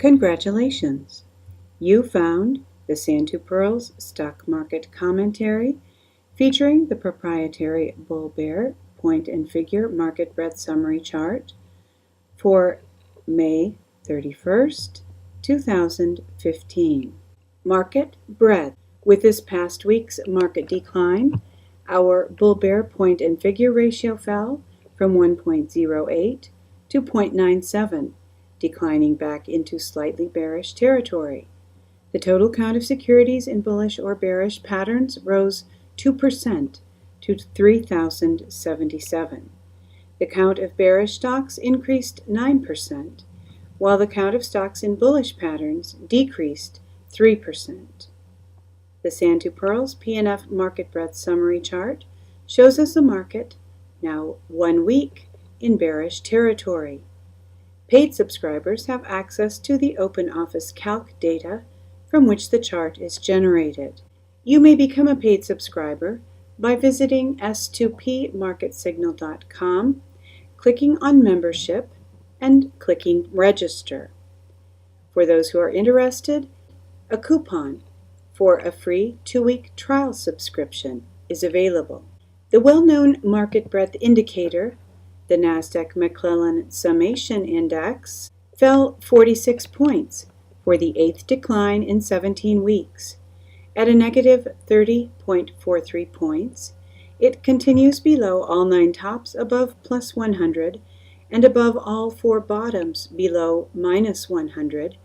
Congratulations! You found the Sand to Pearls Stock Market Commentary featuring the proprietary Bull Bear Point and Figure Market Breadth Summary Chart for May 31st, 2015. Market breadth. With this past week's market decline, our Bull Bear Point and Figure ratio fell from 1.08 to 0.97, declining back into slightly bearish territory. The total count of securities in bullish or bearish patterns rose 2% to 3,077. The count of bearish stocks increased 9%, while the count of stocks in bullish patterns decreased 3%. The Sand to Pearls PNF Market Breadth Summary Chart shows us the market, now 1 week, in bearish territory. Paid subscribers have access to the Open Office Calc data from which the chart is generated. You may become a paid subscriber by visiting s2pmarketsignal.com, clicking on Membership, and clicking Register. For those who are interested, a coupon for a free 2-week trial subscription is available. The well-known market breadth indicator, the Nasdaq McClellan Summation Index, fell 46 points for the 8th decline in 17 weeks. At a negative 30.43 points, it continues below all 9 tops above plus 100 and above all 4 bottoms below minus 100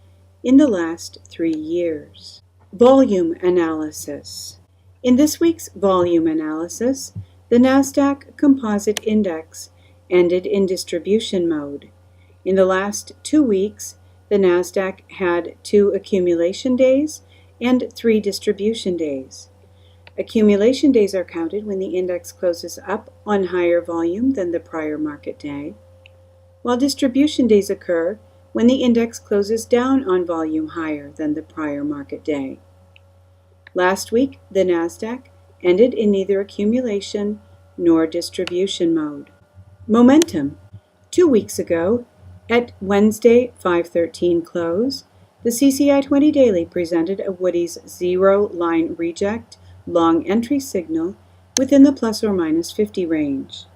in the last 3 years. Volume analysis. In this week's volume analysis, the Nasdaq Composite Index ended in distribution mode. In the last 2 weeks, the Nasdaq had 2 accumulation days and 3 distribution days. Accumulation days are counted when the index closes up on higher volume than the prior market day, while distribution days occur when the index closes down on volume higher than the prior market day. Last week, the Nasdaq ended in neither accumulation nor distribution mode. Momentum. 2 weeks ago, at Wednesday 5/13 close, the CCI 20 Daily presented a Woody's zero-line reject long entry signal within the plus or minus 50 range.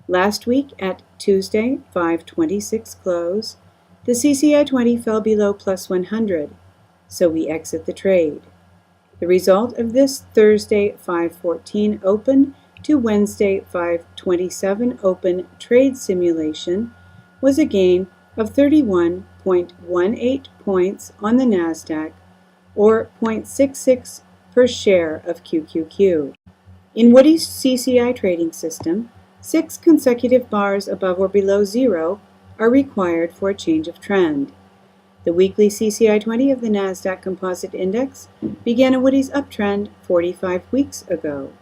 Last week, at Tuesday 5/26 close, the CCI 20 fell below plus 100, so we exit the trade. The result of this Thursday 5/14 open to Wednesday 5/27 open trade simulation was a gain of 31.18 points on the Nasdaq, or 0.66 per share of QQQ. In Woody's CCI trading system, 6 consecutive bars above or below 0 are required for a change of trend. The weekly CCI 20 of the Nasdaq Composite Index began a Woody's uptrend 45 weeks ago,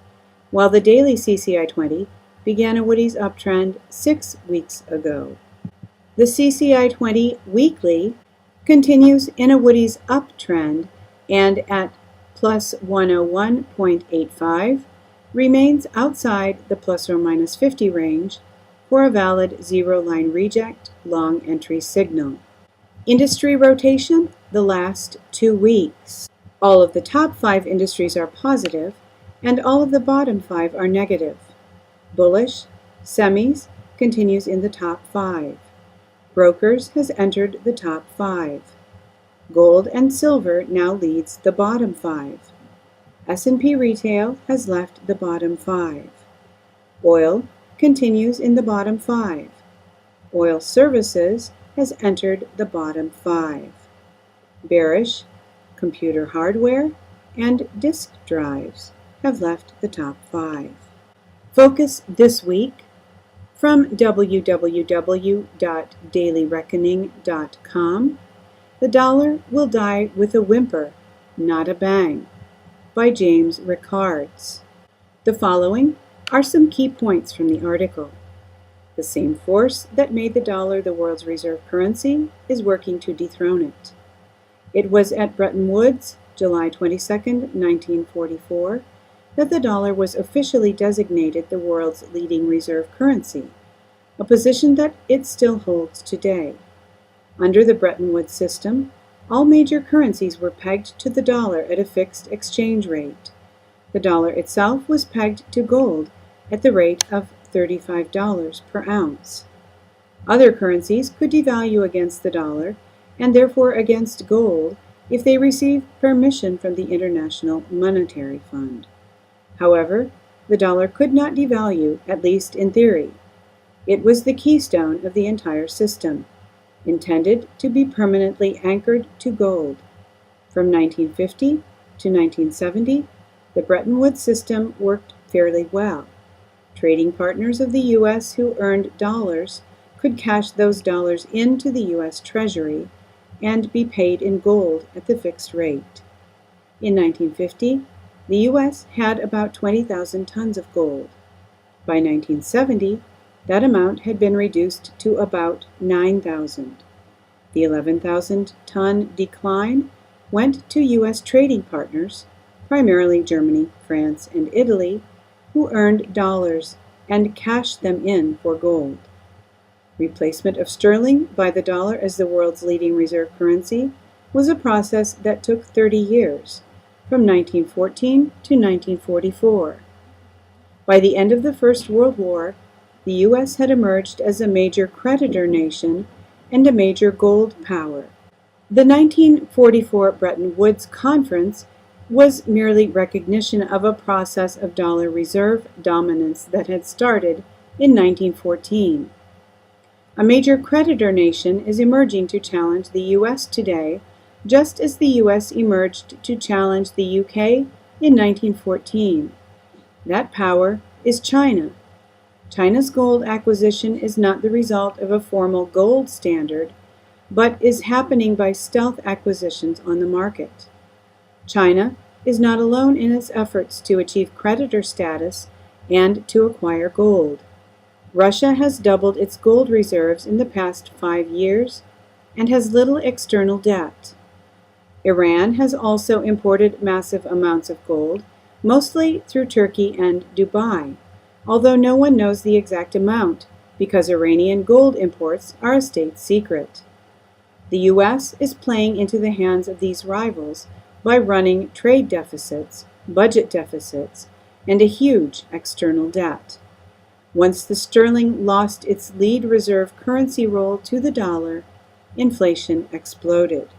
while the daily CCI 20 began a Woody's uptrend 6 weeks ago. The CCI 20 weekly continues in a Woody's uptrend and at plus 101.85 remains outside the plus or minus 50 range for a valid zero-line reject long entry signal. Industry rotation, the last 2 weeks. All of the top 5 industries are positive, and all of the bottom 5 are negative. Bullish, semis, continues in the top 5. Brokers has entered the top 5. Gold and silver now leads the bottom 5. S&P retail has left the bottom 5. Oil continues in the bottom 5. Oil services has entered the bottom 5. Bearish, computer hardware, and disk drives have left the top 5. Focus this week. From www.dailyreckoning.com, The Dollar Will Die with a Whimper, Not a Bang, by James Rickards. The following are some key points from the article. The same force that made the dollar the world's reserve currency is working to dethrone it. It was at Bretton Woods, July 22, 1944, that the dollar was officially designated the world's leading reserve currency, a position that it still holds today. Under the Bretton Woods system, all major currencies were pegged to the dollar at a fixed exchange rate. The dollar itself was pegged to gold at the rate of $35 per ounce. Other currencies could devalue against the dollar, and therefore against gold, if they received permission from the International Monetary Fund. However, the dollar could not devalue, at least in theory. It was the keystone of the entire system, intended to be permanently anchored to gold. From 1950 to 1970, the Bretton Woods system worked fairly well. Trading partners of the U.S. who earned dollars could cash those dollars into the U.S. Treasury and be paid in gold at the fixed rate. In 1950, the U.S. had about 20,000 tons of gold. By 1970, that amount had been reduced to about 9,000. The 11,000-ton decline went to U.S. trading partners, primarily Germany, France, and Italy, who earned dollars and cashed them in for gold. Replacement of sterling by the dollar as the world's leading reserve currency was a process that took 30 years, from 1914 to 1944. By the end of the First World War, the U.S. had emerged as a major creditor nation and a major gold power. The 1944 Bretton Woods Conference was merely recognition of a process of dollar reserve dominance that had started in 1914. A major creditor nation is emerging to challenge the U.S. today, just as the U.S. emerged to challenge the UK in 1914. That power is China. China's gold acquisition is not the result of a formal gold standard, but is happening by stealth acquisitions on the market. China is not alone in its efforts to achieve creditor status and to acquire gold. Russia has doubled its gold reserves in the past 5 years and has little external debt. Iran has also imported massive amounts of gold, mostly through Turkey and Dubai, although no one knows the exact amount because Iranian gold imports are a state secret. The U.S. is playing into the hands of these rivals by running trade deficits, budget deficits, and a huge external debt. Once the sterling lost its lead reserve currency role to the dollar, inflation exploded.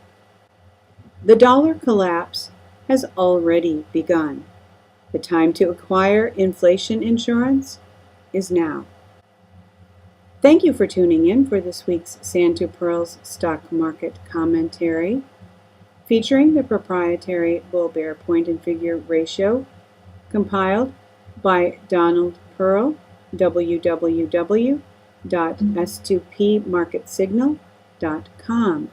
The dollar collapse has already begun. The time to acquire inflation insurance is now. Thank you for tuning in for this week's Sand to Pearls Stock Market Commentary, featuring the proprietary Bull-Bear Point and Figure Ratio, compiled by Donald Pearl, www.s2pmarketsignal.com.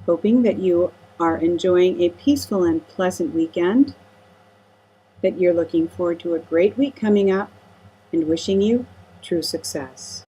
Hoping that you are enjoying a peaceful and pleasant weekend, that you're looking forward to a great week coming up, and wishing you true success.